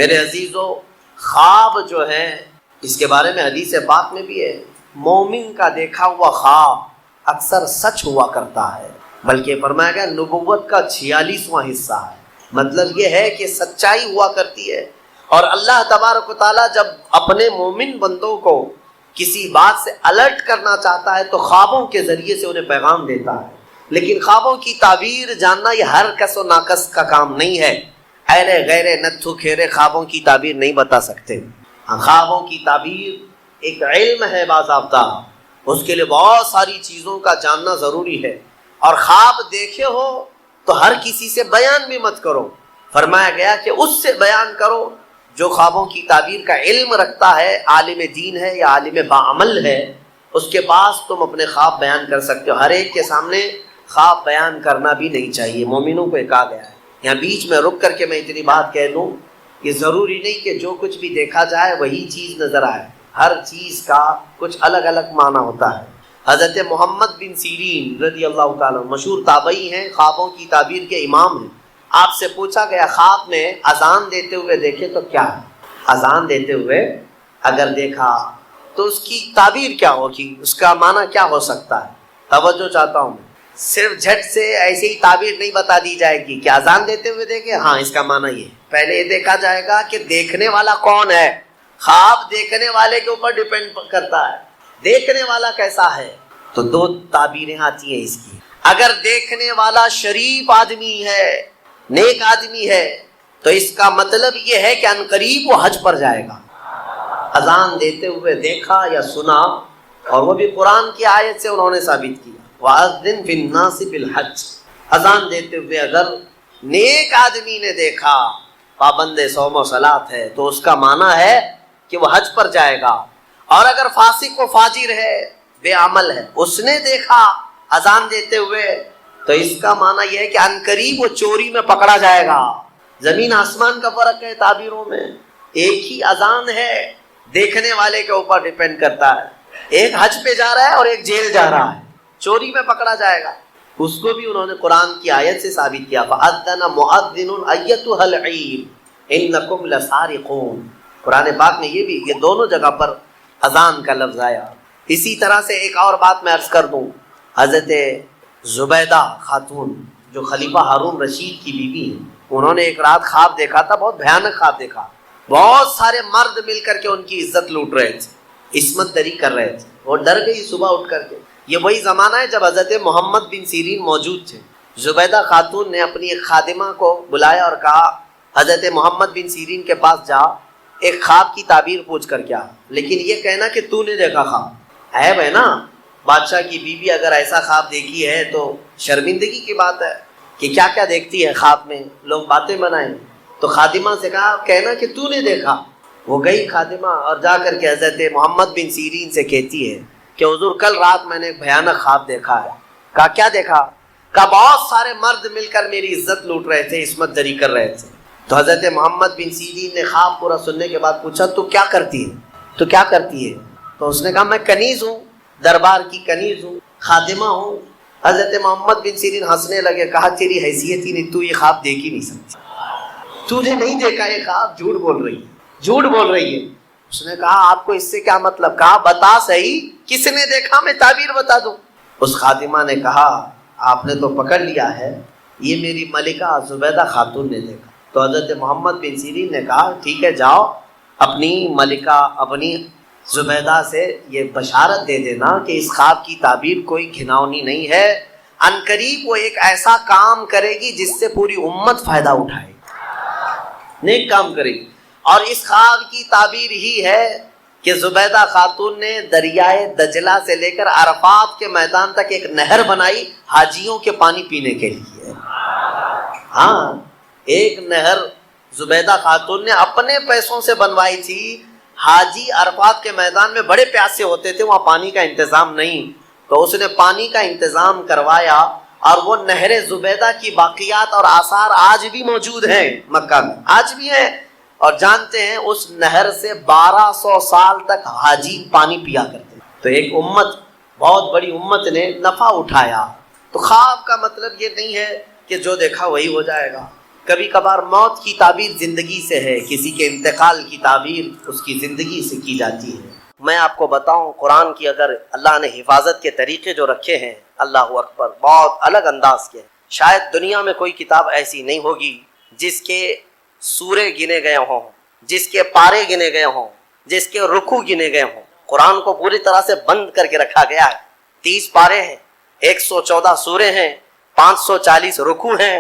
میرے عزیزو، خواب جو ہے اس کے بارے میں حدیث پاک میں بھی ہے، مومن کا دیکھا ہوا خواب اکثر سچ ہوا کرتا ہے، بلکہ فرمایا گیا نبوت کا 46واں حصہ ہے۔ مطلب یہ ہے کہ سچائی ہوا کرتی ہے، اور اللہ تبارک و تعالیٰ جب اپنے مومن بندوں کو کسی بات سے الرٹ کرنا چاہتا ہے تو خوابوں کے ذریعے سے انہیں پیغام دیتا ہے۔ لیکن خوابوں کی تعبیر جاننا یہ ہر کس و ناکس کا کام نہیں ہے۔ اہل غیر نتھو کھیرے خوابوں کی تعبیر نہیں بتا سکتے۔ خوابوں کی تعبیر ایک علم ہے باضابطہ، اس کے لیے بہت ساری چیزوں کا جاننا ضروری ہے، اور خواب دیکھے ہو تو ہر کسی سے بیان بھی مت کرو۔ فرمایا گیا کہ اس سے بیان کرو جو خوابوں کی تعبیر کا علم رکھتا ہے، عالم دین ہے یا عالم باعمل ہے، اس کے پاس تم اپنے خواب بیان کر سکتے ہو۔ ہر ایک کے سامنے خواب بیان کرنا بھی نہیں چاہیے، مومنوں کو کہا گیا ہے۔ یہاں بیچ میں رک کر کے میں اتنی بات کہہ دوں، یہ ضروری نہیں کہ جو کچھ بھی دیکھا جائے وہی چیز نظر آئے، ہر چیز کا کچھ الگ الگ معنی ہوتا ہے۔ حضرت محمد بن سیرین رضی اللہ تعالیٰ مشہور تابعی ہیں، خوابوں کی تعبیر کے امام ہیں۔ آپ سے پوچھا گیا خواب میں اذان دیتے ہوئے دیکھے تو کیا ہے؟ اذان دیتے ہوئے اگر دیکھا تو اس کی تعبیر کیا ہوگی، اس کا معنی کیا ہو سکتا ہے؟ توجہ چاہتا ہوں میں، صرف جھٹ سے ایسے ہی تعبیر نہیں بتا دی جائے گی کہ اذان دیتے ہوئے دیکھے ہاں اس کا معنی یہ۔ پہلے یہ دیکھا جائے گا کہ دیکھنے والا کون ہے۔ خواب دیکھنے والے کے اوپر ڈیپینڈ کرتا ہے، دیکھنے والا کیسا ہے۔ تو دو تعبیریں آتی ہیں اس کی۔ اگر دیکھنے والا شریف آدمی ہے، نیک آدمی ہے، تو اس کا مطلب یہ ہے کہ عنقریب وہ حج پر جائے گا۔ اذان دیتے ہوئے دیکھا یا سنا، اور وہ بھی قرآن کی آیت سے انہوں نے ثابت کیا، وَأَذِّن فِي النَّاسِ بِالْحَجِّ۔ اذان دیتے ہوئے اگر نیک آدمی نے دیکھا، پابند صوم و صلاۃ ہے، تو اس کا معنی ہے کہ وہ حج پر جائے گا۔ اور اگر فاسق و فاجر ہے، بے عمل ہے، اس نے دیکھا اذان دیتے ہوئے، تو اس کا معنی یہ ہے کہ عنقریب وہ چوری میں پکڑا جائے گا۔ زمین آسمان کا فرق ہے تعبیروں میں، ایک ہی اذان ہے، دیکھنے والے کے اوپر ڈیپینڈ کرتا ہے۔ ایک حج پہ جا رہا ہے اور ایک جیل جا رہا ہے، چوری میں پکڑا جائے گا، اس کو بھی انہوں نے قرآن کی آیت سے ثابت کیا، فَأَذَّنَ مُؤَذِّنٌ أَيَّتُهَا الْعِيرُ إِنَّكُمْ لَسَارِقُونَ۔ قرآن پاک میں یہ دونوں جگہ پر اذان کا لفظ آیا۔ اسی طرح سے ایک اور بات میں عرض کر دوں، حضرت زبیدہ خاتون جو خلیفہ ہارون رشید کی بیوی ہیں، انہوں نے ایک رات خواب دیکھا تھا، بہت بھیانک خواب دیکھا۔ بہت سارے مرد مل کر کے ان کی عزت لوٹ رہے تھے، عصمت دری کر رہے تھے، وہ ڈر گئی صبح اٹھ کر کے۔ یہ وہی زمانہ ہے جب حضرت محمد بن سیرین موجود تھے۔ زبیدہ خاتون نے اپنی ایک خادمہ کو بلایا اور کہا حضرت محمد بن سیرین کے پاس جا، ایک خواب کی تعبیر پوچھ کر کیا، لیکن یہ کہنا کہ تو نے دیکھا خواب۔ عیب ہے نا، بادشاہ کی بیوی اگر ایسا خواب دیکھی ہے تو شرمندگی کی بات ہے کہ کیا کیا دیکھتی ہے خواب میں، لوگ باتیں بنائیں۔ تو خادمہ سے کہا کہنا کہ تو نے دیکھا۔ وہ گئی خادمہ اور جا کر کے حضرت محمد بن سیرین سے کہتی ہے کہ حضور کل رات میں نے ایک بھیانک خواب دیکھا ہے۔ کہا کیا دیکھا؟ کہا بہت سارے مرد مل کر میری عزت لوٹ رہے تھے، عصمت دری کر رہے تھے۔ تو حضرت محمد بن سیرین نے خواب پورا سننے کے بعد پوچھا تو کیا کرتی ہے؟ تو کیا کرتی ہے؟ تو اس نے کہا میں کنیز ہوں، دربار کی کنیز ہوں، خادمہ ہوں۔ حضرت محمد بن سیرین ہنسنے لگے، کہا تیری حیثیت ہی نہیں، تو یہ خواب دیکھ ہی نہیں سکتی، تو نے نہیں دیکھا یہ خواب، جھوٹ بول رہی ہے، جھوٹ بول رہی ہے۔ اس نے کہا آپ کو اس سے کیا مطلب؟ کہا بتا صحیح کس نے دیکھا، میں تعبیر بتا دوں۔ اس خادمہ نے کہا آپ نے تو پکڑ لیا ہے، یہ میری ملکہ زبیدہ خاتون نے دیکھا۔ تو حضرت محمد بن سیرین نے کہا ٹھیک ہے، جاؤ اپنی ملکہ اپنی زبیدہ سے یہ بشارت دے دینا کہ اس خواب کی تعبیر کوئی گھناؤنی نہیں ہے، عنقریب وہ ایک ایسا کام کرے گی جس سے پوری امت فائدہ اٹھائے، نیک کام کرے گی۔ اور اس خواب کی تعبیر ہی ہے کہ زبیدہ خاتون نے دریائے دجلہ سے لے کر عرفات کے میدان تک ایک نہر بنائی حاجیوں کے پانی پینے کے لیے۔ ہاں، ایک نہر زبیدہ خاتون نے اپنے پیسوں سے بنوائی تھی۔ حاجی عرفات کے میدان میں بڑے پیاسے ہوتے تھے، وہاں پانی کا انتظام نہیں، تو اس نے پانی کا انتظام کروایا، اور وہ نہر زبیدہ کی باقیات اور آثار آج بھی موجود ہیں مکہ میں، آج بھی ہیں۔ اور جانتے ہیں اس نہر سے 1200 سال تک حاجی پانی پیا کرتے ہیں۔ تو ایک امت، بہت بڑی امت نے نفع اٹھایا۔ تو خواب کا مطلب یہ نہیں ہے کہ جو دیکھا وہی ہو جائے گا، کبھی کبھار موت کی تعبیر زندگی سے ہے، کسی کے انتقال کی تعبیر اس کی زندگی سے کی جاتی ہے۔ میں آپ کو بتاؤں، قرآن کی اگر اللہ نے حفاظت کے طریقے جو رکھے ہیں، اللہ اکبر، بہت الگ انداز کے ہیں۔ شاید دنیا میں کوئی کتاب ایسی نہیں ہوگی جس کے سورے گنے گئے ہوں، جس کے پارے گنے گئے ہوں، جس کے رکوع گنے گئے ہوں۔ قرآن کو پوری طرح سے بند کر کے رکھا گیا ہے۔ 30 پارے ہیں، 114 سورے ہیں، 540 رکوع ہیں،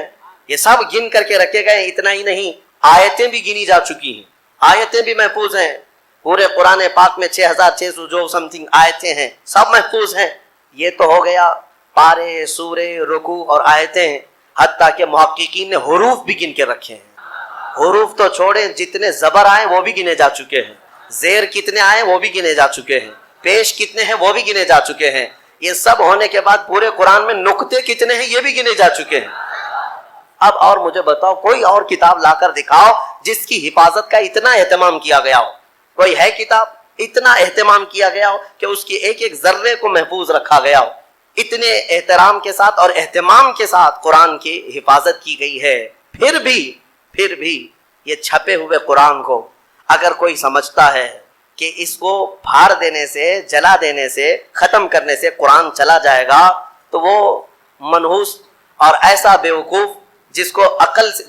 یہ سب گن کر کے رکھے گئے۔ اتنا ہی نہیں، آیتیں بھی گنی جا چکی ہیں، آیتیں بھی محفوظ ہیں۔ پورے قرآن پاک میں 6600 جو سمتھنگ آیتیں ہیں، سب محفوظ ہیں۔ یہ تو ہو گیا پارے، سورے، رکوع اور آیتیں، حتیٰ کہ محققین نے حروف بھی گن کے رکھے ہیں۔ حروف تو چھوڑیں، جتنے زبر آئے وہ بھی گنے جا چکے ہیں، زیر کتنے آئے وہ بھی گنے جا چکے ہیں، پیش کتنے ہیں وہ بھی گنے جا چکے ہیں۔ یہ سب ہونے کے بعد پورے قرآن میں نقطے کتنے ہیں یہ بھی گنے جا چکے ہیں۔ اب اور مجھے بتاؤ، کوئی اور کتاب لا کر دکھاؤ جس کی حفاظت کا اتنا اہتمام کیا گیا ہو۔ کوئی ہے کتاب اتنا اہتمام کیا گیا ہو کہ اس کی ایک ایک ذرے کو محفوظ رکھا گیا ہو؟ اتنے احترام کے ساتھ اور اہتمام کے ساتھ قرآن کی حفاظت کی گئی ہے۔ پھر بھی یہ چھپے ہوئے قرآن کو اگر کوئی سمجھتا ہے کہ اس کو پھاڑ دینے سے، جلا دینے سے، ختم کرنے سے قرآن چلا جائے گا، تو وہ منحوس اور ایسا بیوقوف جس کو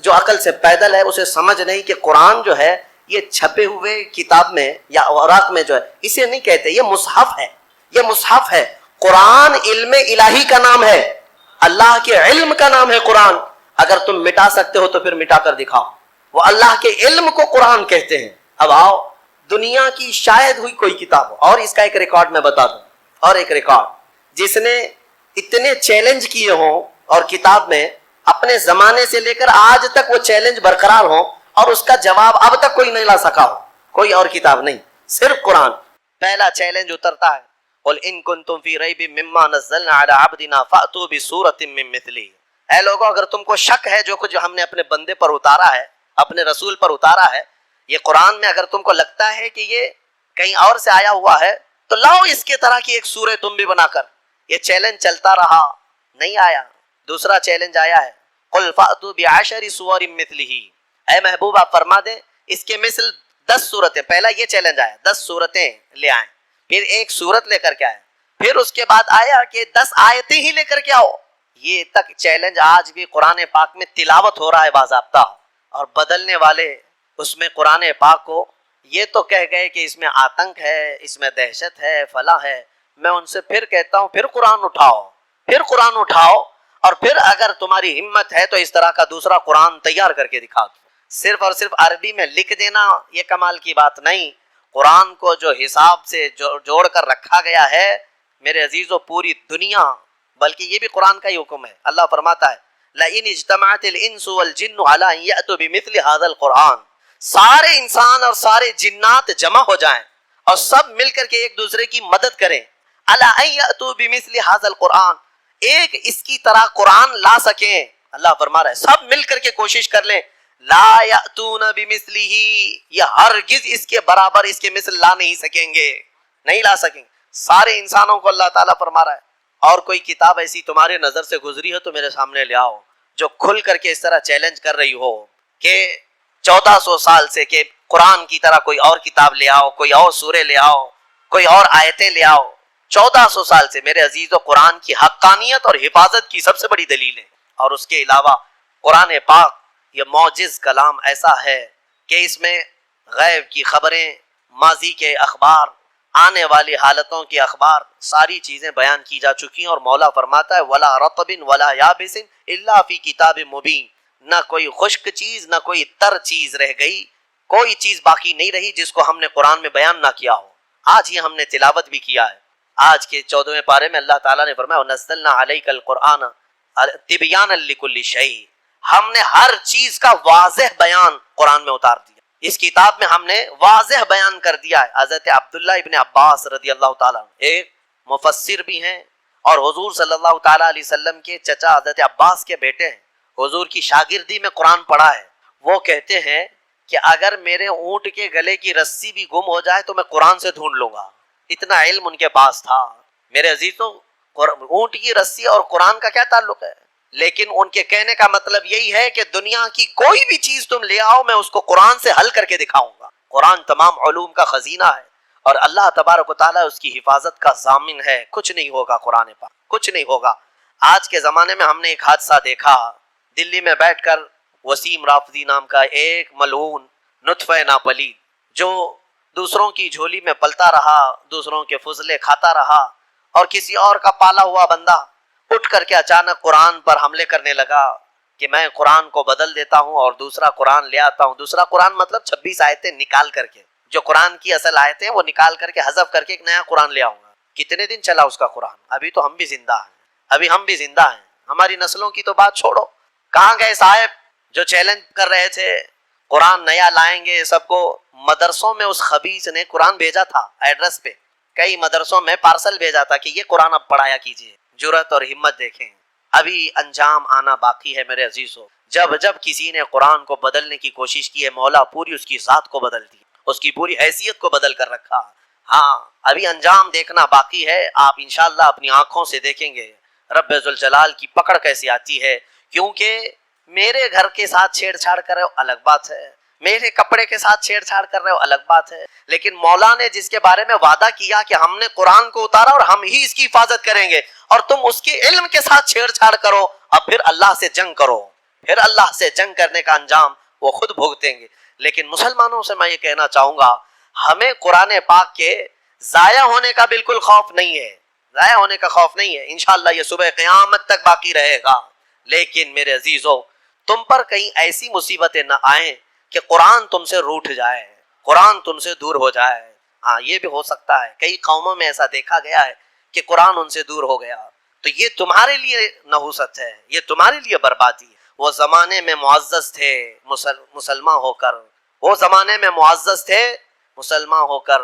جو عقل سے پیدل ہے، اسے سمجھ نہیں کہ قرآن جو ہے یہ چھپے ہوئے کتاب میں یا اوراق میں جو ہے، اسے نہیں کہتے، یہ مصحف ہے، یہ مصحف ہے۔ قرآن علم الہی کا نام ہے، اللہ کے علم کا نام ہے قرآن۔ اگر تم مٹا سکتے ہو تو پھر مٹا کر دکھاؤ۔ وہ اللہ کے علم کو قرآن کہتے ہیں۔ اب آؤ، دنیا کی شاید ہوئی کوئی کتاب ہو، اور اس کا ایک ریکارڈ میں بتا دوں، اور ایک ریکارڈ جس نے اتنے چیلنج کیے ہوں اور کتاب میں اپنے زمانے سے لے کر آج تک وہ چیلنج برقرار ہوں اور اس کا جواب اب تک کوئی نہیں لا سکا ہو، کوئی اور کتاب نہیں، صرف قرآن۔ پہلا چیلنج اترتا ہے، قل ان کنتم فی ریب مما نزلنا علی عبدنا فأتوا بسورۃ من مثلہ۔ اے لوگوں، اگر تم کو شک ہے جو کچھ ہم نے اپنے بندے پر اتارا ہے، اپنے رسول پر اتارا ہے، یہ قرآن میں اگر تم کو لگتا ہے کہ یہ کہیں اور سے آیا ہوا ہے، تو لاؤ اس کے طرح کی ایک سورہ تم بھی بنا کر۔ یہ چیلنج چلتا رہا، نہیں آیا۔ دوسرا چیلنج آیا ہے، قل فأتوا بعشر سور مثلہ۔ اے محبوب آپ فرما دیں اس کے مثل 10 صورتیں۔ پہلا یہ چیلنج آیا 10 صورتیں لے آئیں، پھر ایک صورت لے کر کے آئے، پھر اس کے بعد آیا کہ 10 آیتیں ہی لے کر کے آؤ۔ یہ تک چیلنج آج بھی قرآن پاک میں تلاوت ہو رہا ہے باضابطہ، اور بدلنے والے اس میں قرآن پاک کو یہ تو کہہ گئے کہ اس میں آتنک ہے، اس میں دہشت ہے، فلاں ہے۔ میں ان سے پھر کہتا ہوں پھر قرآن اٹھاؤ، پھر قرآن اٹھاؤ، اور پھر اگر تمہاری ہمت ہے تو اس طرح کا دوسرا قرآن تیار کر کے دکھا دو۔ صرف اور صرف عربی میں لکھ دینا یہ کمال کی بات نہیں، قرآن کو جو حساب سے جوڑ کر رکھا گیا ہے میرے عزیزو، پوری دنیا، بلکہ یہ بھی قرآن کا ہی حکم ہے۔ اللہ فرماتا ہے لَإِنِ اجْتَمَعَتِ الْإِنسُ وَالْجِنُّ عَلَىٰ أَن يَأْتُوا بِمِثْلِ هَٰذَا الْقُرْآنِ، سارے انسان اور سارے جنات جمع ہو جائیں اور سب مل کر کے ایک دوسرے کی مدد کریں، عَلَىٰ أَن يَأْتُوا بِمِثْلِ هَٰذَا الْقُرْآنِ، ایک اس کی طرح قرآن لا سکیں۔ اللہ فرما رہا ہے سب مل کر کے کوشش کر لیں، لا یأتون بمثلہ، یہ ہرگز اس کے برابر، اس کے مثل لا نہیں سکیں گے، نہیں لا سکیں۔ سارے انسانوں کو اللہ تعالیٰ فرما رہا ہے اور کوئی کتاب ایسی تمہارے نظر سے گزری ہے تو میرے سامنے لے آؤ، جو کھل کر کے اس طرح چیلنج کر رہی ہو کہ 1400 سال سے کہ قرآن کی طرح کوئی اور کتاب لے آؤ، کوئی اور سورے لے آؤ، کوئی اور آیتیں لے آؤ۔ 1400 سال سے میرے عزیزو قرآن کی حقانیت اور حفاظت کی سب سے بڑی دلیل ہے۔ اور اس کے علاوہ قرآن پاک یہ معجز کلام ایسا ہے کہ اس میں غیب کی خبریں، ماضی کے اخبار، آنے والی حالتوں کے اخبار، ساری چیزیں بیان کی جا چکی ہیں۔ اور مولا فرماتا ہے وَلَا رَطْبٍ وَلَا يَابِسٍ إِلَّا فِي كِتَابٍ مُبِينٍ، نہ کوئی خشک چیز نہ کوئی تر چیز رہ گئی، کوئی چیز باقی نہیں رہی جس کو ہم نے قرآن میں بیان نہ کیا ہو۔ آج ہی ہم نے تلاوت بھی کیا ہے، آج کے 14ویں پارے میں اللہ تعالیٰ نے فرمایا وَنَزَّلْنَا عَلَيْكَ الْقُرْآنَ تِبْيَانًا لِكُلِّ شَيْءٍ، ہم نے ہر چیز کا واضح بیان قرآن میں اتار دیا۔ اس کتاب میں ہم نے واضح بیان کر دیا ہے۔ حضرت عبداللہ ابن عباس رضی اللہ تعالیٰ ایک مفسر بھی ہیں اور حضور صلی اللہ تعالیٰ علیہ وسلم کے چچا حضرت عباس کے بیٹے ہیں، حضور کی شاگردی میں قرآن پڑھا ہے۔ وہ کہتے ہیں کہ اگر میرے اونٹ کے گلے کی رسی بھی گم ہو جائے تو میں قرآن سے ڈھونڈ لوں گا، اتنا علم ان کے پاس تھا۔ میرے عزیزو، اونٹ کی رسی اور قرآن کا کیا تعلق ہے؟ لیکن ان کے کہنے کا مطلب یہی ہے کہ دنیا کی کوئی بھی چیز تم لے آؤ میں اس کو قرآن سے حل کر کے دکھاؤں گا. قرآن تمام علوم کا خزینہ ہے اور اللہ تبارک و تعالیٰ اس کی حفاظت کا ضامن ہے. کچھ نہیں ہوگا قرآن پاک، کچھ نہیں ہوگا. آج کے زمانے میں ہم نے ایک حادثہ دیکھا. دلی میں بیٹھ کر وسیم رافضی نام کا ایک ملعون نطفہ ناپلید جو دوسروں کی جھولی میں پلتا رہا، دوسروں کے فضلے کھاتا رہا، اور کسی اور کا پالا ہوا بندہ اٹھ کر کے اچانک قرآن پر حملے کرنے لگا کہ میں قرآن کو بدل دیتا ہوں اور دوسرا قرآن لے آتا ہوں. دوسرا قرآن مطلب 26 آیتیں نکال کر کے، جو قرآن کی اصل آیتیں وہ نکال کر کے حذف کر کے ایک نیا قرآن لے آؤں گا. کتنے دن چلا اس کا قرآن؟ ابھی تو ہم بھی زندہ ہیں، ہماری نسلوں کی تو بات چھوڑو. کہاں گئے صاحب جو چیلنج کر رہے تھے قرآن نیا لائیں گے سب کو؟ مدرسوں میں اس خبیث نے قرآن بھیجا تھا ایڈریس پہ، کئی مدرسوں میں پارسل بھیجا تھا کہ یہ قرآن اب پڑھایا کیجیے. جرأت اور ہمت دیکھیں. ابھی انجام آنا باقی ہے میرے عزیزو. جب کسی نے قرآن کو بدلنے کی کوشش کی ہے، مولا پوری اس کی ذات کو بدل دی، اس کی پوری حیثیت کو بدل کر رکھا. ہاں ابھی انجام دیکھنا باقی ہے. آپ انشاءاللہ اپنی آنکھوں سے دیکھیں گے رب ذوالجلال کی پکڑ کیسی آتی ہے. کیونکہ میرے گھر کے ساتھ چھیڑ چھاڑ کر رہے ہو الگ بات ہے، میرے کپڑے کے ساتھ چھیڑ چھاڑ کر رہے ہو الگ بات ہے، لیکن مولا نے جس کے بارے میں وعدہ کیا کہ ہم نے قرآن کو اتارا اور ہم ہی اس کی حفاظت کریں گے، اور تم اس کے علم کے ساتھ چھیڑ چھاڑ کرو، اب پھر اللہ سے جنگ کرو، پھر اللہ سے جنگ کرنے کا انجام وہ خود بھگتیں گے. لیکن مسلمانوں سے میں یہ کہنا چاہوں گا، ہمیں قرآن پاک کے ضائع ہونے کا بالکل خوف نہیں ہے، ضائع ہونے کا خوف نہیں ہے. انشاءاللہ یہ صبح قیامت تک باقی رہے گا. لیکن میرے عزیزو تم پر کہیں ایسی مصیبتیں نہ آئیں کہ قرآن تم سے روٹھ جائے، قرآن تم سے دور ہو جائے. ہاں یہ بھی ہو سکتا ہے، کئی قوموں میں ایسا دیکھا گیا ہے کہ قرآن ان سے دور ہو گیا، تو یہ تمہارے لیے نحوست ہے، یہ تمہارے لیے بربادی ہے. وہ زمانے میں معزز تھے مسلمان ہو کر، وہ زمانے میں معزز تھے مسلمان ہو کر،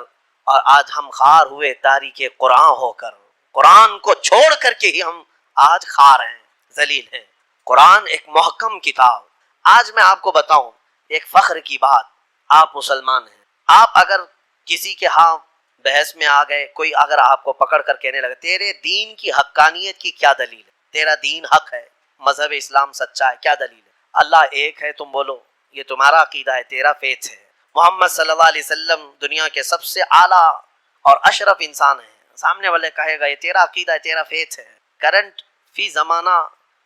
اور آج ہم خار ہوئے تاریخ قرآن ہو کر. قرآن کو چھوڑ کر کے ہی ہم آج خار ہیں، ذلیل ہیں. قرآن ایک محکم کتاب. آج میں آپ کو بتاؤں ایک فخر کی بات، آپ مسلمان ہیں، آپ اگر کسی کے ہاں بحث میں آ گئے، کوئی اگر آپ کو پکڑ کر کہنے لگے تیرے دین کی حقانیت کی کیا دلیل ہے، تیرا دین حق ہے، مذہب اسلام سچا ہے، کیا دلیل ہے؟ اللہ ایک ہے تم بولو، یہ تمہارا عقیدہ ہے، تیرا فیتھ ہے. محمد صلی اللہ علیہ وسلم دنیا کے سب سے اعلیٰ اور اشرف انسان ہیں. سامنے والے کہے گا یہ تیرا عقیدہ ہے، تیرا فیتھ ہے. کرنٹ فی زمانہ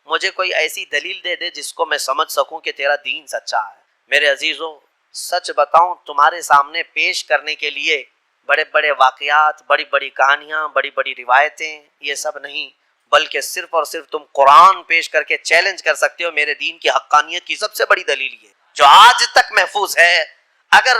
مجھے کوئی ایسی دلیل دے دے جس کو میں سمجھ سکوں کہ تیرا دین سچا ہے. میرے عزیزوں سچ بتاؤں تمہارے سامنے پیش کرنے کے لیے بڑے بڑے واقعات، بڑی بڑی کہانیاں، بڑی بڑی روایتیں، یہ سب نہیں، بلکہ صرف اور صرف تم قرآن پیش کر کے چیلنج کر سکتے ہو میرے دین کی حقانیت کی سب سے بڑی دلیل یہ جو آج تک محفوظ ہے. اگر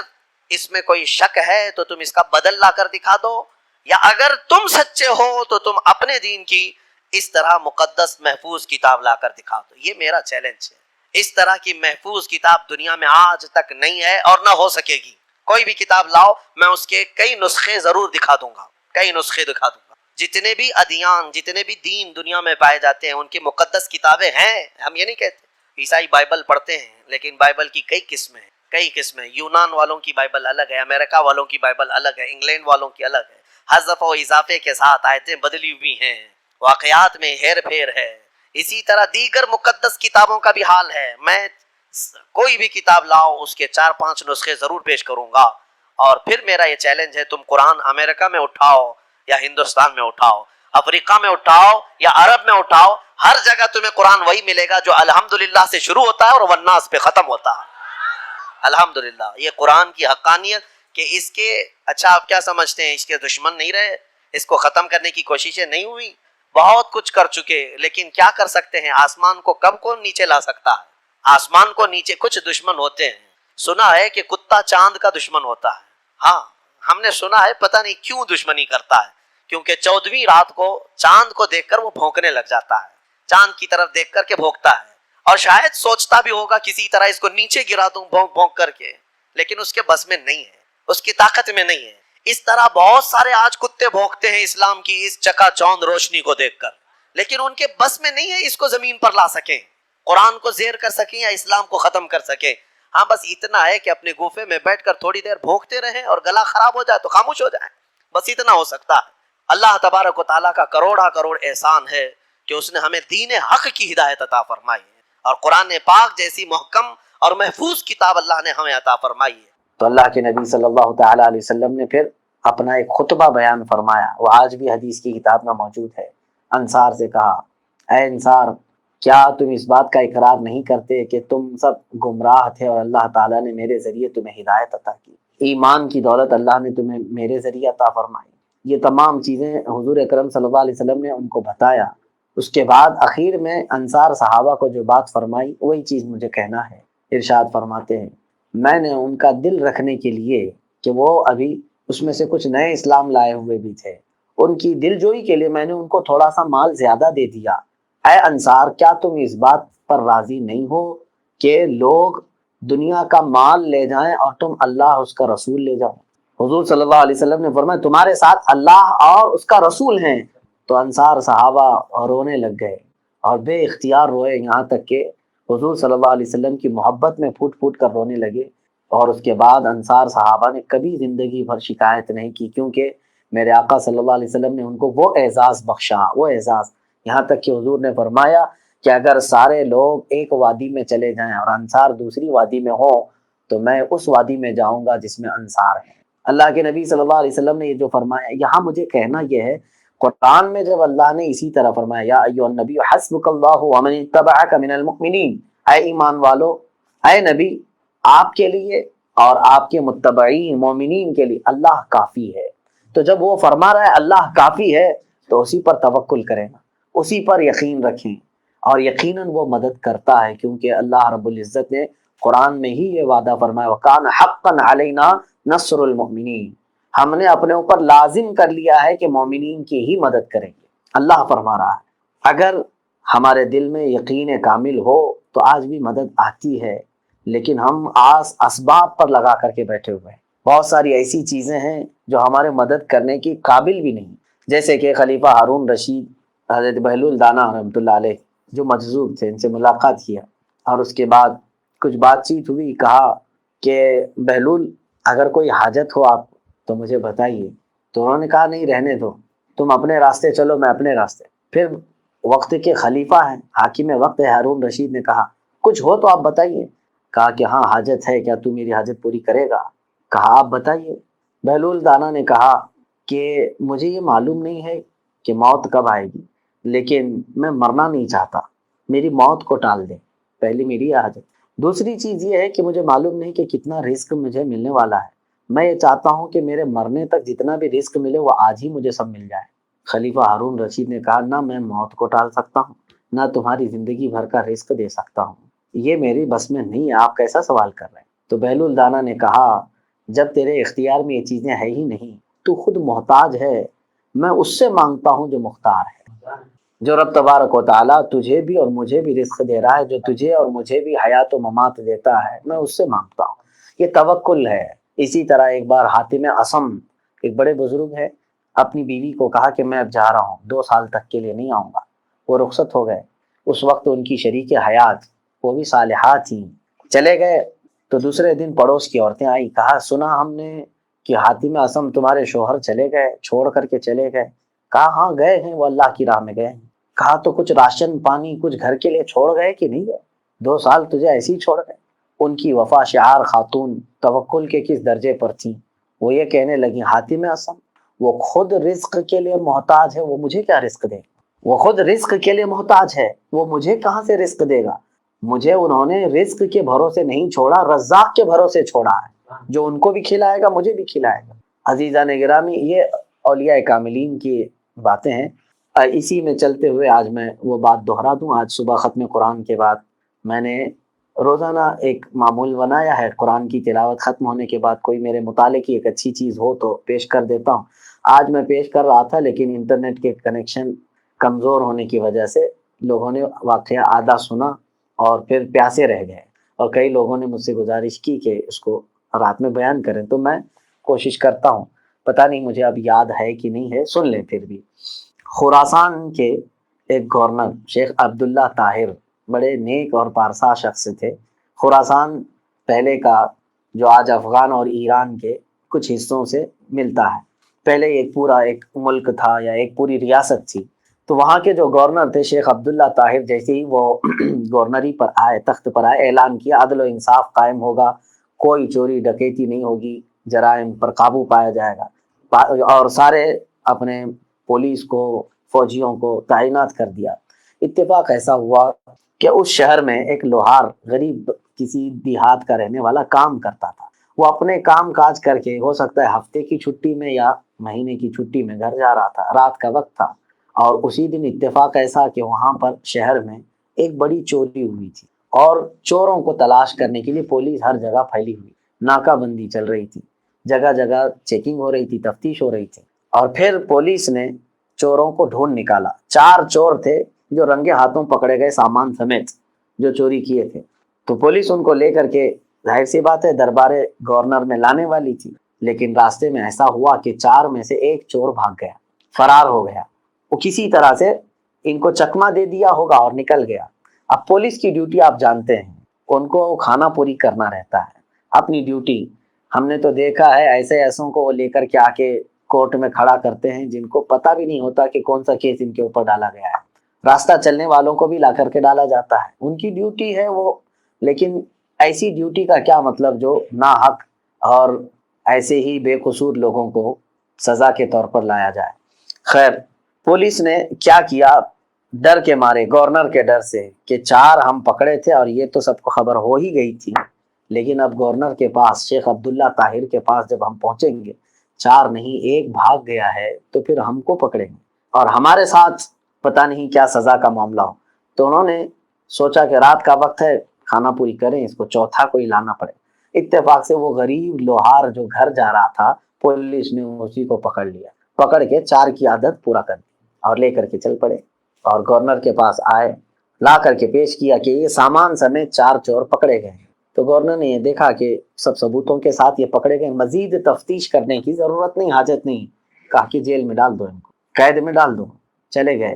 اس میں کوئی شک ہے تو تم اس کا بدل لا کر دکھا دو، یا اگر تم سچے ہو تو تم اپنے دین کی اس طرح مقدس محفوظ کتاب لا کر دکھا دو. یہ میرا چیلنج ہے. اس طرح کی محفوظ کتاب دنیا میں آج تک نہیں ہے اور نہ ہو سکے گی. کوئی بھی کتاب لاؤ میں اس کے کئی نسخے ضرور دکھا دوں گا، کئی نسخے دکھا دوں گا. جتنے بھی ادیان، جتنے بھی دین دنیا میں پائے جاتے ہیں ان کی مقدس کتابیں ہیں. ہم یہ نہیں کہتے عیسائی بائبل پڑھتے ہیں، لیکن بائبل کی کئی قسمیں ہیں، کئی قسمیں. یونان والوں کی بائبل الگ ہے، امریکہ والوں کی بائبل الگ ہے، انگلینڈ والوں کی الگ ہے. حذف و اضافے کے ساتھ آیتیں بدلی ہوئی ہیں، واقعات میں ہیر پھیر ہے. اسی طرح دیگر مقدس کتابوں کا بھی حال ہے. میں کوئی بھی کتاب لاؤ اس کے 4-5 نسخے ضرور پیش کروں گا. اور پھر میرا یہ چیلنج ہے، تم قرآن امریکہ میں اٹھاؤ یا ہندوستان میں اٹھاؤ، افریقہ میں اٹھاؤ یا عرب میں اٹھاؤ، ہر جگہ تمہیں قرآن وہی ملے گا جو الحمدللہ سے شروع ہوتا ہے اور والناس پہ ختم ہوتا ہے. الحمدللہ. یہ قرآن کی حقانیت کہ اس کے اچھا آپ کیا سمجھتے ہیں، اس کے دشمن نہیں رہے، اس کو ختم کرنے کی کوششیں نہیں ہوئی؟ بہت کچھ کر چکے، لیکن کیا کر سکتے ہیں؟ آسمان کو کب کون نیچے لا سکتا ہے؟ آسمان کو نیچے کچھ دشمن ہوتے ہیں. سنا ہے کہ کتا چاند کا دشمن ہوتا ہے. ہاں ہم نے سنا ہے، پتہ نہیں کیوں دشمنی کرتا ہے، کیونکہ 14ویں رات کو چاند کو دیکھ کر وہ بھونکنے لگ جاتا ہے، چاند کی طرف دیکھ کر کے بھونکتا ہے، اور شاید سوچتا بھی ہوگا کسی طرح اس کو نیچے گرا دوں بھونک بھونک کر کے، لیکن اس کے بس میں نہیں ہے، اس کی طاقت میں نہیں ہے. اس طرح بہت سارے آج کتے بھونکتے ہیں اسلام کی اس چکا چوند روشنی کو دیکھ کر، لیکن ان کے بس میں نہیں ہے اس کو زمین پر لا سکیں، قرآن کو زیر کر سکیں یا اسلام کو ختم کر سکیں. ہاں بس اتنا ہے کہ اپنے گوفے میں بیٹھ کر تھوڑی دیر بھونکتے رہیں اور گلا خراب ہو جائے تو خاموش ہو جائیں، بس اتنا ہو سکتا ہے. اللہ تبارک و تعالیٰ کا کروڑا کروڑ احسان ہے کہ اس نے ہمیں دین حق کی ہدایت عطا فرمائی ہے، اور قرآن پاک جیسی محکم اور محفوظ کتاب اللہ نے ہمیں عطا فرمائی ہے۔ تو اللہ کے نبی صلی اللہ تعالیٰ علیہ وسلم نے پھر اپنا ایک خطبہ بیان فرمایا، وہ آج بھی حدیث کی کتاب میں موجود ہے۔ انصار سے کہا، اے انصار، کیا تم اس بات کا اقرار نہیں کرتے کہ تم سب گمراہ تھے اور اللہ تعالیٰ نے میرے ذریعے تمہیں ہدایت عطا کی؟ ایمان کی دولت اللہ نے تمہیں میرے ذریعے عطا فرمائی۔ یہ تمام چیزیں حضور اکرم صلی اللہ علیہ وسلم نے ان کو بتایا۔ اس کے بعد اخیر میں انصار صحابہ کو جو بات فرمائی وہی چیز مجھے کہنا ہے۔ ارشاد فرماتے ہیں، میں نے ان کا دل رکھنے کے لیے کہ وہ ابھی اس میں سے کچھ نئے اسلام لائے ہوئے بھی تھے، ان کی دل جوئی کے لیے میں نے ان کو تھوڑا سا مال زیادہ دے دیا۔ اے انصار، کیا تم اس بات پر راضی نہیں ہو کہ لوگ دنیا کا مال لے جائیں اور تم اللہ اس کا رسول لے جاؤ؟ حضور صلی اللہ علیہ وسلم نے فرمایا، تمہارے ساتھ اللہ اور اس کا رسول ہیں۔ تو انصار صحابہ رونے لگ گئے اور بے اختیار روئے، یہاں تک کہ حضور صلی اللہ علیہ وسلم کی محبت میں پھوٹ پھوٹ کر رونے لگے۔ اور اس کے بعد انصار صحابہ نے کبھی زندگی بھر شکایت نہیں کی، کیونکہ میرے آقا صلی اللہ علیہ وسلم نے ان کو وہ اعزاز بخشا، وہ اعزاز، یہاں تک کہ حضور نے فرمایا کہ اگر سارے لوگ ایک وادی میں چلے جائیں اور انصار دوسری وادی میں ہوں تو میں اس وادی میں جاؤں گا جس میں انصار ہیں۔ اللہ کے نبی صلی اللہ علیہ وسلم نے یہ جو فرمایا، یہاں مجھے کہنا یہ ہے، قرآن میں جب اللہ نے اسی طرح فرمایا، یا ایھا النبی حسبک اللہ ومن اتبعک من المؤمنین، اے ایمان والو، اے نبی، آپ کے لیے اور آپ کے متبعین مومنین کے لیے اللہ کافی ہے۔ تو جب وہ فرما رہا ہے اللہ کافی ہے تو اسی پر توکل کریں، اسی پر یقین رکھیں، اور یقیناً وہ مدد کرتا ہے، کیونکہ اللہ رب العزت نے قرآن میں ہی یہ وعدہ فرمایا، وَكَانَ حَقًّا عَلَيْنَا نَصْرُ الْمُؤْمِنِينَ، ہم نے اپنے اوپر لازم کر لیا ہے کہ مومنین کی ہی مدد کریں گے۔ اللہ فرما رہا ہے اگر ہمارے دل میں یقین کامل ہو تو آج بھی مدد آتی ہے، لیکن ہم آس اسباب پر لگا کر کے بیٹھے ہوئے ہیں۔ بہت ساری ایسی چیزیں ہیں جو ہمارے مدد کرنے کی قابل بھی نہیں، جیسے کہ خلیفہ ہارون رشید حضرت بہلول دانا رحمۃ اللہ علیہ جو مجذوب تھے، ان سے ملاقات کیا اور اس کے بعد کچھ بات چیت ہوئی، کہا کہ بہلول اگر کوئی حاجت ہو آپ تو مجھے بتائیے۔ تو انہوں نے کہا نہیں، رہنے دو، تم اپنے راستے چلو، میں اپنے راستے۔ پھر وقت کے خلیفہ ہیں، حاکم وقت ہے، ہارون رشید نے کہا کچھ ہو تو آپ بتائیے۔ کہا کہ ہاں حاجت ہے، کیا تو میری حاجت پوری کرے گا؟ کہا آپ بتائیے۔ بہلول دانا نے کہا کہ مجھے یہ معلوم نہیں ہے کہ موت کب آئے گی، لیکن میں مرنا نہیں چاہتا، میری موت کو ٹال دیں، پہلی میری یہ حاجت۔ دوسری چیز یہ ہے کہ مجھے معلوم نہیں کہ کتنا رزق مجھے ملنے والا ہے، میں یہ چاہتا ہوں کہ میرے مرنے تک جتنا بھی رزق ملے وہ آج ہی مجھے سب مل جائے۔ خلیفہ ہارون رشید نے کہا نہ میں موت کو ٹال سکتا ہوں، نہ تمہاری زندگی بھر کا رزق دے سکتا ہوں، یہ میری بس میں نہیں ہے، آپ کیسا سوال کر رہے ہیں؟ تو بہلول دانا نے کہا جب تیرے اختیار میں یہ چیزیں ہے ہی نہیں، تو خود محتاج ہے، میں اس سے مانگتا ہوں جو مختار ہے۔ جو رب تبارک و تعالیٰ تجھے بھی اور مجھے بھی رزق دے رہا ہے، جو تجھے اور مجھے بھی حیات و ممات دیتا ہے، میں اس سے مانگتا ہوں، یہ توکل ہے۔ اسی طرح ایک بار حاتم اصم ایک بڑے بزرگ ہے، اپنی بیوی کو کہا کہ میں اب جا رہا ہوں، 2 سال تک کے لیے نہیں آؤں گا۔ وہ رخصت ہو گئے۔ اس وقت ان کی شریک حیات وہ بھی صالحات تھیں، چلے گئے تو دوسرے دن پڑوس کی عورتیں آئی، کہا سنا ہم نے کہ حاتم اصم تمہارے شوہر چلے گئے، چھوڑ کر کے چلے گئے۔ کہا ہاں گئے ہیں، وہ اللہ کی راہ میں گئے ہیں۔ کہا تو کچھ راشن پانی کچھ گھر کے لیے چھوڑ گئے کہ نہیں گئے؟ 2 سال تجھے ایسے ہی چھوڑ گئے۔ ان کی وفا شعار خاتون توکل کے کس درجے پر تھیں، وہ یہ کہنے لگی حاتم اصم وہ خود رزق کے لیے محتاج ہے، وہ مجھے کیا رزق دے؟ وہ خود رزق کے لیے محتاج ہے، وہ مجھے کہاں سے رزق دے گا؟ مجھے انہوں نے رزق کے بھروسے نہیں چھوڑا، رزاق کے بھروسے چھوڑا ہے، جو ان کو بھی کھلائے گا مجھے بھی کھلائے گا۔ عزیزان گرامی، یہ اولیاء کاملین کی باتیں ہیں۔ اسی میں چلتے ہوئے آج میں وہ بات دہرا دوں۔ آج صبح ختم قرآن کے بعد میں نے روزانہ ایک معمول بنایا ہے، قرآن کی تلاوت ختم ہونے کے بعد کوئی میرے مطالعے کی ایک اچھی چیز ہو تو پیش کر دیتا ہوں۔ آج میں پیش کر رہا تھا لیکن انٹرنیٹ کے کنیکشن کمزور ہونے کی وجہ سے لوگوں نے واقعہ آدھا سنا اور پھر پیاسے رہ گئے، اور کئی لوگوں نے مجھ سے گزارش کی کہ اس کو رات میں بیان کریں، تو میں کوشش کرتا ہوں، پتہ نہیں مجھے اب یاد ہے کہ نہیں ہے، سن لیں پھر بھی۔ خراسان کے ایک گورنر شیخ عبداللہ طاہر بڑے نیک اور پارسا شخص تھے۔ خراسان پہلے کا جو آج افغان اور ایران کے کچھ حصوں سے ملتا ہے، پہلے ایک پورا ایک ملک تھا یا ایک پوری ریاست تھی، تو وہاں کے جو گورنر تھے شیخ عبداللہ طاہر، جیسے ہی وہ گورنری پر آئے، تخت پر آئے، اعلان کیا عدل و انصاف قائم ہوگا، کوئی چوری ڈکیتی نہیں ہوگی، جرائم پر قابو پایا جائے گا، اور سارے اپنے پولیس کو، فوجیوں کو تعینات کر دیا۔ اتفاق ایسا ہوا کہ اس شہر میں ایک لوہار غریب کسی دیہات کا رہنے والا کام کرتا تھا۔ وہ اپنے کام کاج کر کے، ہو سکتا ہے ہفتے کی چھٹی میں یا مہینے کی چھٹی میں گھر جا رہا تھا، رات کا وقت تھا، اور اسی دن اتفاق ایسا کہ وہاں پر شہر میں ایک بڑی چوری ہوئی تھی، اور چوروں کو تلاش کرنے کے لیے پولیس ہر جگہ پھیلی ہوئی، ناکہ بندی چل رہی تھی، جگہ جگہ چیکنگ ہو رہی تھی، تفتیش ہو رہی تھی۔ اور پھر پولیس نے چوروں کو ڈھونڈ نکالا۔ 4 چور تھے جو رنگے ہاتھوں پکڑے گئے، سامان سمیت جو چوری کیے تھے۔ تو پولیس ان کو لے کر کے، ظاہر سی بات ہے، دربار گورنر میں لانے والی تھی، لیکن راستے میں ایسا ہوا کہ 4 میں سے ایک چور بھاگ گیا، فرار ہو گیا۔ وہ کسی طرح سے ان کو چکما دے دیا ہوگا اور نکل گیا۔ اب پولیس کی ڈیوٹی آپ جانتے ہیں، ان کو کھانا پوری کرنا رہتا ہے، اپنی ڈیوٹی۔ ہم نے تو دیکھا ہے ایسوں کو وہ لے کر کے آ کے کورٹ میں کھڑا کرتے ہیں جن کو پتہ بھی نہیں ہوتا کہ کون سا کیس ان کے اوپر ڈالا گیا ہے۔ راستہ چلنے والوں کو بھی لا کر کے ڈالا جاتا ہے، ان کی ڈیوٹی ہے وہ۔ لیکن ایسی ڈیوٹی کا کیا مطلب جو ناحق اور ایسے ہی بے قصور لوگوں کو سزا کے طور پر لایا جائے۔ خیر، پولیس نے کیا کیا، ڈر کے مارے، گورنر کے ڈر سے کہ 4 ہم پکڑے تھے اور یہ تو سب کو خبر ہو ہی گئی تھی، لیکن اب گورنر کے پاس، شیخ عبداللہ طاہر کے پاس جب ہم پہنچیں گے، 4 نہیں ایک بھاگ گیا ہے تو پھر ہم کو پکڑیں گے اور ہمارے ساتھ پتہ نہیں کیا سزا کا معاملہ ہو۔ تو انہوں نے سوچا کہ رات کا وقت ہے، کھانا پوری کریں، اس کو چوتھا کوئی لانا پڑے۔ اتفاق سے وہ غریب لوہار جو گھر جا رہا تھا، پولیس نے اسی کو پکڑ لیا، پکڑ کے 4 کی عادت پورا کر دی اور لے کر کے چل پڑے، اور گورنر کے پاس آئے، لا کر کے پیش کیا کہ یہ سامان سمیت 4 چور پکڑے گئے ہیں۔ تو گورنر نے یہ دیکھا کہ سب ثبوتوں کے ساتھ یہ پکڑے گئے، مزید تفتیش کرنے کی ضرورت نہیں، حاجت نہیں، کہا کہ جیل میں ڈال دو، ان کو قید میں ڈال دو۔ چلے گئے۔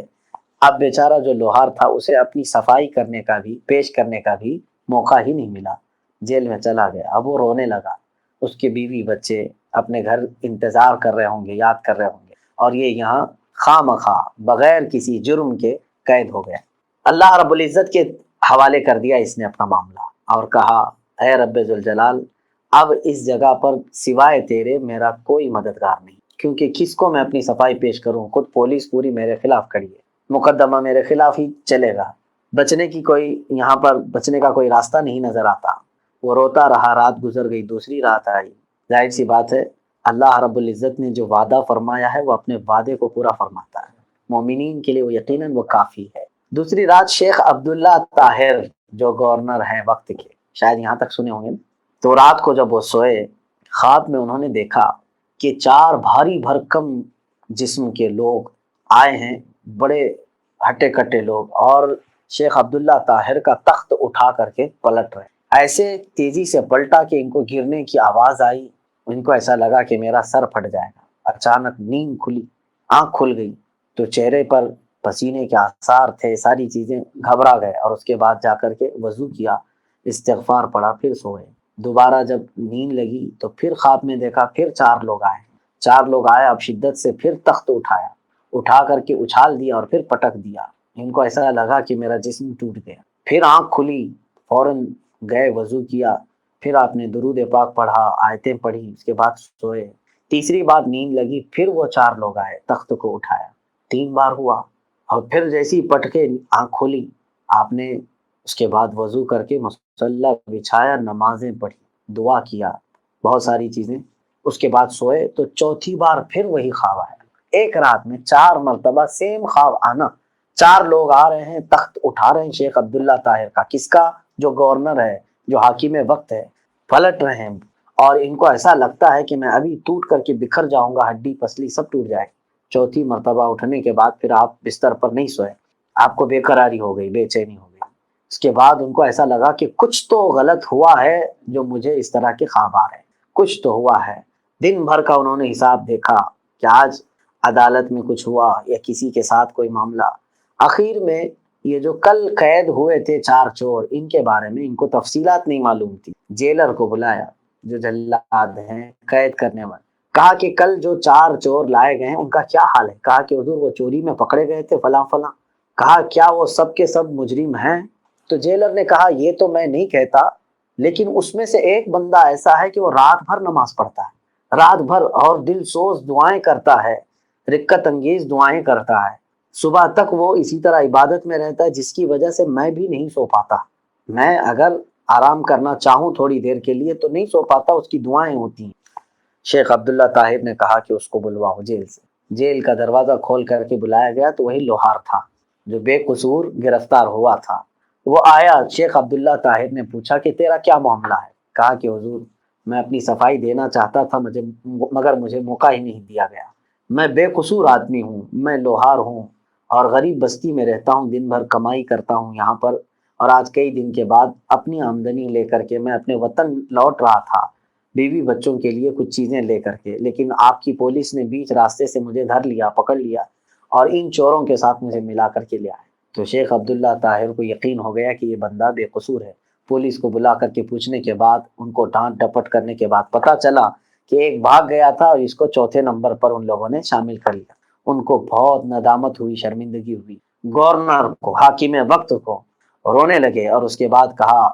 اب بیچارہ جو لوہار تھا، اسے اپنی صفائی کرنے کا بھی، پیش کرنے کا بھی موقع ہی نہیں ملا، جیل میں چلا گیا۔ اب وہ رونے لگا، اس کے بیوی بچے اپنے گھر انتظار کر رہے ہوں گے، یاد کر رہے ہوں گے، اور یہ یہاں خواہ مخواہ بغیر کسی جرم کے قید ہو گیا۔ اللہ رب العزت کے حوالے کر دیا اس نے اپنا معاملہ، اور کہا اے رب ذوالجلال، اب اس جگہ پر سوائے تیرے میرا کوئی مددگار نہیں، کیونکہ کس کو میں اپنی صفائی پیش کروں، خود پولیس پوری میرے خلاف کھڑی ہے، مقدمہ میرے خلاف ہی چلے گا، بچنے کی کوئی یہاں پر بچنے کا کوئی راستہ نہیں نظر آتا۔ وہ روتا رہا، رات گزر گئی، دوسری رات آئی۔ ظاہر سی بات ہے، اللہ رب العزت نے جو وعدہ فرمایا ہے وہ اپنے وعدے کو پورا فرماتا ہے، مومنین کے لیے وہ یقیناً وہ کافی ہے۔ دوسری رات شیخ عبداللہ طاہر جو گورنر ہیں وقت کے، شاید یہاں تک سنے ہوں گے، تو رات کو جب وہ سوئے، خواب میں انہوں نے دیکھا کہ 4 بھاری بھرکم جسم کے لوگ آئے ہیں، بڑے ہٹے کٹے لوگ، اور شیخ عبداللہ طاہر کا تخت اٹھا کر کے پلٹ رہے، ایسے تیزی سے پلٹا کہ ان کو گرنے کی آواز آئی، ان کو ایسا لگا کہ میرا سر پھٹ جائے گا۔ اچانک نیند کھلی، آنکھ کھل گئی، تو چہرے پر پسینے کے آثار تھے، ساری چیزیں، گھبرا گئے، اور اس کے بعد جا کر کے وضو کیا، استغفار پڑھا، پھر سوئے۔ دوبارہ جب نیند لگی تو پھر خواب میں دیکھا، پھر 4 لوگ آئے، 4 لوگ آئے، اب شدت سے پھر تخت اٹھایا، اٹھا کر کے اچھال دیا اور پھر پٹک دیا۔ ان کو ایسا لگا کہ میرا جسم ٹوٹ گیا۔ پھر آنکھ کھلی، فوراً گئے، وضو کیا، پھر آپ نے درود پاک پڑھا، آیتیں پڑھی، اس کے بعد سوئے۔ تیسری بار نیند لگی، پھر وہ 4 لوگ آئے، تخت کو اٹھایا، 3 بار ہوا، اور پھر جیسی پٹ کے آنکھ کھولی، آپ نے اس کے بعد وضو کر کے مصلی بچھایا، نمازیں پڑھی، دعا کیا، بہت ساری چیزیں، اس کے بعد سوئے۔ تو چوتھی بار پھر وہی خواب آیا، ایک رات میں 4 مرتبہ سیم خواب آنا۔ 4 لوگ آ رہے ہیں، تخت اٹھا رہے ہیں شیخ عبداللہ طاہر کا، کس کا؟ جو گورنر ہے، جو حاکم وقت ہے، پلٹ رہے ہیں، اور ان کو ایسا لگتا ہے کہ میں ابھی ٹوٹ کر کے بکھر جاؤں گا، ہڈی پسلی سب ٹوٹ جائے گی۔ چوتھی مرتبہ اٹھنے کے بعد پھر آپ بستر پر نہیں سوئے، آپ کو بے قراری ہو گئی، بے چینی ہو گئی۔ اس کے بعد ان کو ایسا لگا کہ کچھ تو غلط ہوا ہے جو مجھے اس طرح کے خواب آ رہے ہیں، کچھ تو ہوا ہے۔ دن بھر کا انہوں نے حساب دیکھا کہ آج عدالت میں کچھ ہوا یا کسی کے ساتھ کوئی معاملہ۔ آخر میں یہ جو کل قید ہوئے تھے 4 چور، ان کے بارے میں ان کو تفصیلات نہیں معلوم تھی۔ جیلر کو بلایا، جو جلاد ہیں، قید کرنے والے، کہا کہ کل جو 4 چور لائے گئے ہیں ان کا کیا حال ہے؟ کہا کہ حضور وہ چوری میں پکڑے گئے تھے فلاں فلاں۔ کہا کیا وہ سب کے سب مجرم ہیں؟ تو جیلر نے کہا یہ تو میں نہیں کہتا، لیکن اس میں سے ایک بندہ ایسا ہے کہ وہ رات بھر نماز پڑھتا ہے، رات بھر، اور دل سوز دعائیں کرتا ہے، رقت انگیز دعائیں کرتا ہے، صبح تک وہ اسی طرح عبادت میں رہتا ہے، جس کی وجہ سے میں بھی نہیں سو پاتا۔ میں اگر آرام کرنا چاہوں تھوڑی دیر کے لیے تو نہیں سو پاتا، اس کی دعائیں ہوتی ہیں۔ شیخ عبداللہ طاہر نے کہا کہ اس کو بلواؤ جیل سے۔ جیل کا دروازہ کھول کر کے بلایا گیا تو وہی لوہار تھا جو بے قصور گرفتار ہوا تھا۔ وہ آیا، شیخ عبداللہ طاہر نے پوچھا کہ تیرا کیا معاملہ ہے؟ کہا کہ حضور میں اپنی صفائی دینا چاہتا تھا مگر مجھے موقع ہی نہیں دیا گیا۔ میں بے قصور آدمی ہوں، میں لوہار ہوں اور غریب بستی میں رہتا ہوں، دن بھر کمائی کرتا ہوں یہاں پر، اور آج کئی دن کے بعد اپنی آمدنی لے کر کے میں اپنے وطن لوٹ رہا تھا، بیوی بچوں کے لیے کچھ چیزیں لے کر کے، لیکن آپ کی پولیس نے بیچ راستے سے مجھے دھر لیا، پکڑ لیا اور ان چوروں کے ساتھ مجھے ملا کر کے لے آئے۔ تو شیخ عبداللہ طاہر کو یقین ہو گیا کہ یہ بندہ بے قصور ہے۔ پولیس کو بلا کر کے پوچھنے کے بعد، ان کو ڈانٹ ڈپٹ کرنے کے بعد پتہ چلا کہ ایک بھاگ گیا تھا اور اس کو چوتھے نمبر پر ان لوگوں نے شامل کر لیا۔ ان کو بہت ندامت ہوئی، شرمندگی ہوئی۔ گورنر کو، حاکم وقت کو رونے لگے اور اس کے بعد کہا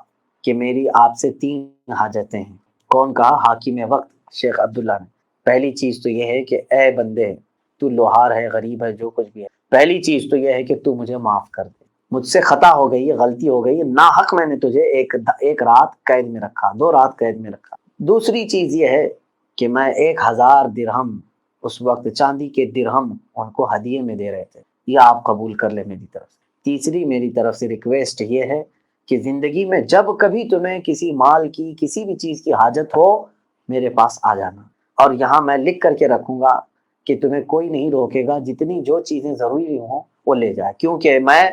کہ میری آپ سے 3 حاجتیں ہیں۔ کون کہا؟ حاکم وقت شیخ عبداللہ نے۔ پہلی چیز تو یہ ہے کہ اے بندے، تو لوہار ہے، غریب ہے، جو کچھ بھی ہے، پہلی چیز تو یہ ہے کہ تو مجھے معاف کر دے، مجھ سے خطا ہو گئی ہے، غلطی ہو گئی ہے، ناحق میں نے تجھے ایک رات قید میں رکھا، 2 رات قید میں رکھا۔ دوسری چیز یہ ہے کہ میں 1000 درہم، اس وقت چاندی کے درہم ان کو ہدیے میں دے رہے تھے، یہ آپ قبول کر لیں میری طرف سے۔ تیسری میری طرف سے ریکویسٹ یہ ہے کہ زندگی میں جب کبھی تمہیں کسی مال کی، کسی بھی چیز کی حاجت ہو، میرے پاس آ جانا، اور یہاں میں لکھ کر کے رکھوں گا کہ تمہیں کوئی نہیں روکے گا، جتنی جو چیزیں ضروری ہوں وہ لے جائے، کیونکہ میں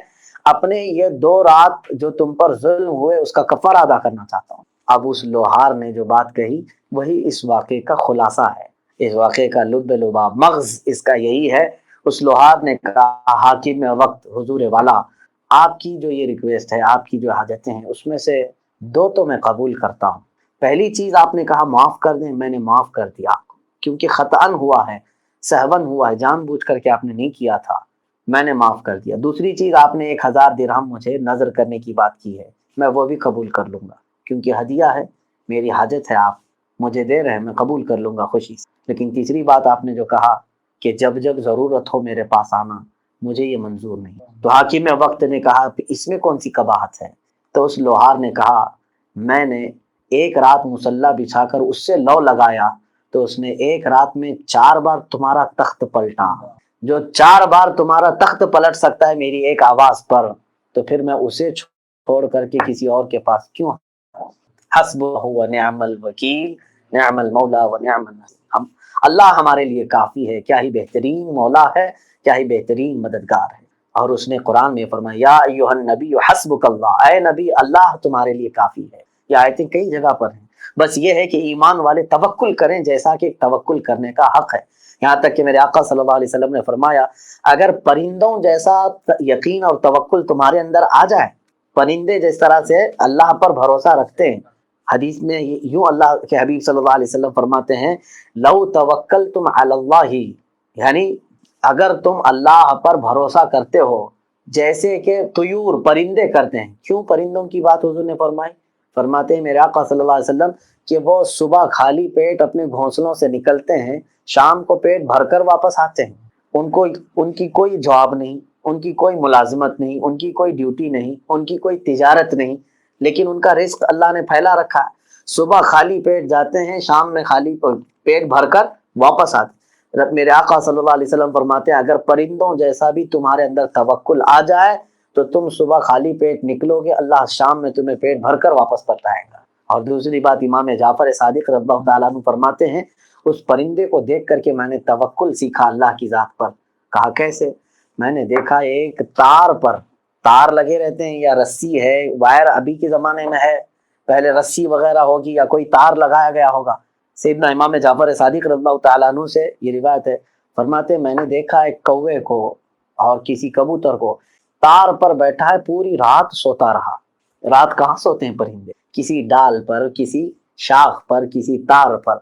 اپنے یہ 2 رات جو تم پر ظلم ہوئے اس کا کفارہ ادا کرنا چاہتا ہوں۔ اب اس لوہار نے جو بات کہی وہی اس واقعے کا خلاصہ ہے، اس واقعے کا لب لباب، مغز اس کا یہی ہے۔ اس لوہار نے کہا حاکم وقت، حضور والا، آپ کی جو یہ ریکویسٹ ہے، آپ کی جو حاجتیں ہیں، اس میں سے 2 تو میں قبول کرتا ہوں۔ پہلی چیز آپ نے کہا معاف کر دیں، میں نے معاف کر دیا آپ کو، کیونکہ خطأً ہوا ہے، سہون ہوا ہے، جان بوجھ کر کے آپ نے نہیں کیا تھا، میں نے معاف کر دیا۔ دوسری چیز آپ نے 1000 درہم مجھے نظر کرنے کی بات کی ہے، میں وہ بھی قبول کر لوں گا، کیونکہ ہدیہ ہے، میری حاجت ہے، آپ مجھے دے رہے ہیں، میں قبول کر لوں گا خوشی سے۔ لیکن تیسری بات آپ نے جو کہا کہ جب جب ضرورت ہو میرے پاس آنا، مجھے یہ منظور نہیں۔ تو حاکم وقت نے کہا کہ اس میں کون سی قباحت ہے؟ تو اس لوہار نے کہا میں نے 1 رات مصلی بچھا کر اس سے لو لگایا تو اس نے 1 رات میں 4 بار تمہارا تخت پلٹا، جو 4 بار تمہارا تخت پلٹ سکتا ہے میری ایک آواز پر، تو پھر میں اسے چھوڑ کر کے کسی اور کے پاس کیوں؟ حسبہ و نعم الوکیل، نعم المولا و نعم النصیر۔ اللہ ہمارے لیے کافی ہے، کیا ہی بہترین مولا ہے، کیا ہی بہترین مددگار ہے۔ اور اس نے قرآن میں فرمایا یا ایھا النبی حسبک اللہ، اے نبی اللہ تمہارے لیے کافی ہے۔ یہ آیتیں کئی جگہ پر ہیں، بس یہ ہے کہ ایمان والے توکل کریں جیسا کہ توکل کرنے کا حق ہے۔ یہاں تک کہ میرے آقا صلی اللہ علیہ وسلم نے فرمایا اگر پرندوں جیسا یقین اور توکل تمہارے اندر آ جائے، پرندے جس طرح سے اللہ پر بھروسہ رکھتے ہیں، حدیث میں یوں اللہ کے حبیب صلی اللہ علیہ وسلم فرماتے ہیں لو توکلتم علی اللہ، یعنی اگر تم اللہ پر بھروسہ کرتے ہو جیسے کہ طیور پرندے کرتے ہیں۔ کیوں پرندوں کی بات حضور نے فرمائی؟ فرماتے ہیں میرے آقا صلی اللہ علیہ وسلم کہ وہ صبح خالی پیٹ اپنے گھونسلوں سے نکلتے ہیں، شام کو پیٹ بھر کر واپس آتے ہیں، ان کی کوئی جواب نہیں، ان کی کوئی ملازمت نہیں، ان کی کوئی ڈیوٹی نہیں، ان کی کوئی تجارت نہیں، لیکن ان کا رزق اللہ نے پھیلا رکھا ہے۔ صبح خالی پیٹ جاتے ہیں، شام میں خالی پیٹ بھر کر واپس آتے ہیں۔ میرے آقا صلی اللہ علیہ وسلم فرماتے ہیں اگر پرندوں جیسا بھی تمہارے اندر توکل آ جائے تو تم صبح خالی پیٹ نکلو گے، اللہ شام میں تمہیں پیٹ بھر کر واپس پلٹائے گا۔ اور دوسری بات امام جعفر صادق رضی اللہ تعالیٰ عنہ فرماتے ہیں اس پرندے کو دیکھ کر کے میں نے توکل سیکھا اللہ کی ذات پر۔ کہا کیسے؟ میں نے دیکھا ایک تار پر، تار لگے رہتے ہیں یا رسی ہے، وائر ابھی کے زمانے میں ہے، پہلے رسی وغیرہ ہوگی یا کوئی تار لگایا گیا ہوگا۔ سیدنا امام جعفر صادق رضی اللہ تعالیٰ عنہ سے یہ روایت ہے، فرماتے میں نے دیکھا ایک کوے کو اور کسی کبوتر کو تار پر بیٹھا ہے، پوری رات سوتا رہا۔ رات کہاں سوتے ہیں پرندے؟ کسی ڈال پر، کسی شاخ پر، کسی تار پر۔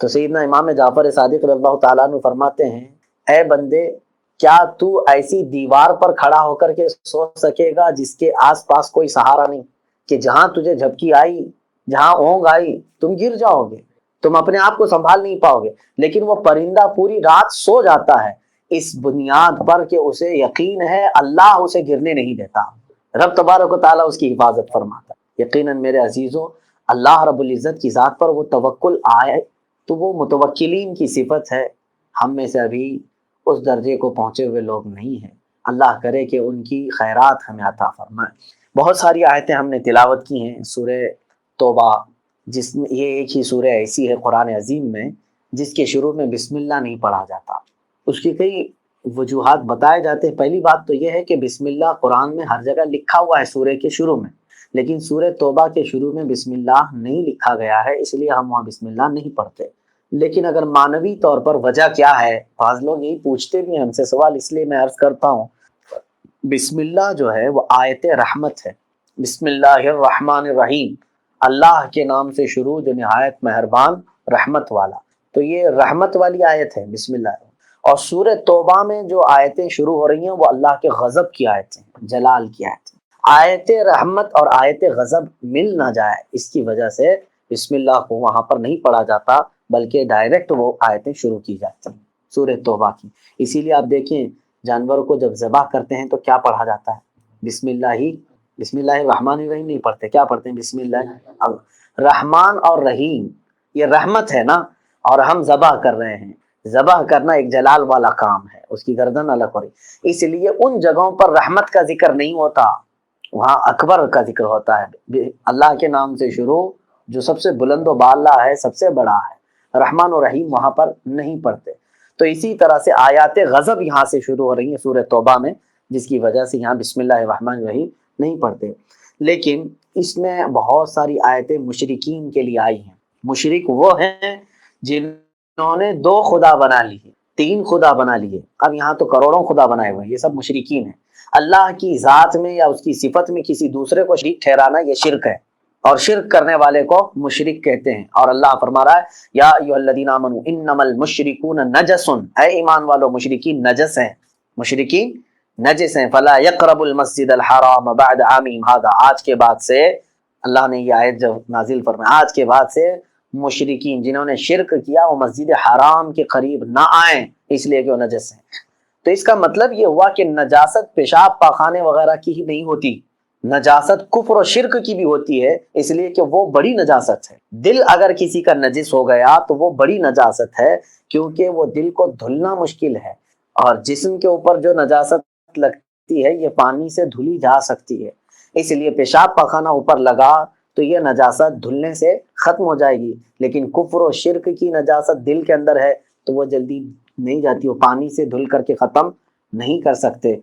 تو سیدنا امام جعفر صادق رضی اللہ تعالیٰ عنہ فرماتے ہیں، اے بندے، کیا تو ایسی دیوار پر کھڑا ہو کر کے سو سکے گا جس کے آس پاس کوئی سہارا نہیں، کہ جہاں تجھے جھپکی آئی، جہاں اونگ آئی، تم گر جاؤ گے، تم اپنے آپ کو سنبھال نہیں پاؤ گے، لیکن وہ پرندہ پوری رات سو جاتا ہے اس بنیاد پر کہ اسے یقین ہے اللہ اسے گرنے نہیں دیتا، رب تبارک و تعالیٰ اس کی حفاظت فرماتا ہے۔ یقیناً میرے عزیزوں، اللہ رب العزت کی ذات پر وہ توکل آئے تو وہ متوکلین کی صفت ہے۔ ہم میں سے ابھی اس درجے کو پہنچے ہوئے لوگ نہیں ہیں، اللہ کرے کہ ان کی خیرات ہمیں عطا فرمائے۔ بہت ساری آیتیں ہم نے تلاوت کی ہیں سورہ توبہ، جس میں یہ ایک ہی سورہ ایسی ہے قرآن عظیم میں جس کے شروع میں بسم اللہ نہیں پڑھا جاتا۔ اس کی کئی وجوہات بتائے جاتے ہیں۔ پہلی بات تو یہ ہے کہ بسم اللہ قرآن میں ہر جگہ لکھا ہوا ہے سورہ کے شروع میں، لیکن سورہ توبہ کے شروع میں بسم اللہ نہیں لکھا گیا ہے، اس لیے ہم وہاں بسم اللہ نہیں پڑھتے۔ لیکن اگر معنوی طور پر وجہ کیا ہے، بعض لوگ یہی پوچھتے بھی ہیں ہم سے سوال، اس لیے میں عرض کرتا ہوں، بسم اللہ جو ہے وہ آیت رحمت ہے۔ بسم اللہ الرحمن الرحیم، اللہ کے نام سے شروع جو نہایت مہربان رحمت والا، تو یہ رحمت والی آیت ہے بسم اللہ۔ اور سورہ توبہ میں جو آیتیں شروع ہو رہی ہیں وہ اللہ کے غضب کی آیتیں، جلال کی آیتیں۔ آیت رحمت اور آیت غضب مل نہ جائے، اس کی وجہ سے بسم اللہ کو وہاں پر نہیں پڑھا جاتا، بلکہ ڈائریکٹ وہ آیتیں شروع کی جاتی ہیں سورہ توبہ کی۔ اسی لیے آپ دیکھیں جانور کو جب ذبح کرتے ہیں تو کیا پڑھا جاتا ہے؟ بسم اللہ الرحمن الرحیم نہیں پڑھتے، کیا پڑھتے ہیں؟ بسم اللہ رحمان اور رحیم، یہ رحمت ہے نا، اور ہم ذبح کر رہے ہیں۔ ذبح کرنا ایک جلال والا کام ہے، اس کی گردن الگ ہو رہی، اس لیے ان جگہوں پر رحمت کا ذکر نہیں ہوتا، وہاں اکبر کا ذکر ہوتا ہے۔ اللہ کے نام سے شروع جو سب سے بلند و بالا ہے، سب سے بڑا ہے، رحمان و رحیم وہاں پر نہیں پڑھتے۔ تو اسی طرح سے آیات غضب یہاں سے شروع ہو رہی ہیں سورہ توبہ میں، جس کی وجہ سے یہاں بسم اللہ الرحمن الرحیم نہیں پڑھتے۔ لیکن اس میں بہت ساری آیتیں مشرکین کے لیے آئی ہیں۔ مشرک وہ ہیں جنہوں نے 2 خدا بنا لیے، 3 خدا بنا لیے، اب یہاں تو کروڑوں خدا بنائے ہوئے ہیں، یہ سب مشرکین ہیں۔ اللہ کی ذات میں یا اس کی صفت میں کسی دوسرے کو شریک ٹھہرانا یہ شرک ہے، اور شرک کرنے والے کو مشرک کہتے ہیں۔ اور اللہ فرما رہا ہے یا ایھا الذین آمنوا انما المشرکون نجس، اے ایمان والو مشرکین نجس ہیں، مشرکین نجس ہیں، فلا یقربوا المسجد الحرام بعد عامہم ھذا، آج کے بعد سے اللہ نے یہ آیت جب نازل فرمایا، آج کے بعد سے مشرکین جنہوں نے شرک کیا وہ مسجد حرام کے قریب نہ آئیں، اس لیے کہ وہ نجس ہیں۔ تو اس کا مطلب یہ ہوا کہ نجاست پیشاب پاخانے وغیرہ کی ہی نہیں ہوتی، نجاست کفر و شرک کی بھی ہوتی ہے، اس لیے کہ وہ بڑی نجاست ہے۔ دل اگر کسی کا نجس ہو گیا تو وہ بڑی نجاست ہے، کیونکہ وہ دل کو دھلنا مشکل ہے، اور جسم کے اوپر جو نجاست لگتی ہے یہ پانی سے دھلی جا سکتی ہے، اس لیے پیشاب پاخانہ اوپر لگا تو یہ نجاست دھلنے سے ختم ہو جائے گی، لیکن کفر و شرک کی نجاست دل کے اندر ہے تو وہ جلدی نہیں جاتی، وہ پانی سے دھل کر کے ختم نہیں کر سکتے۔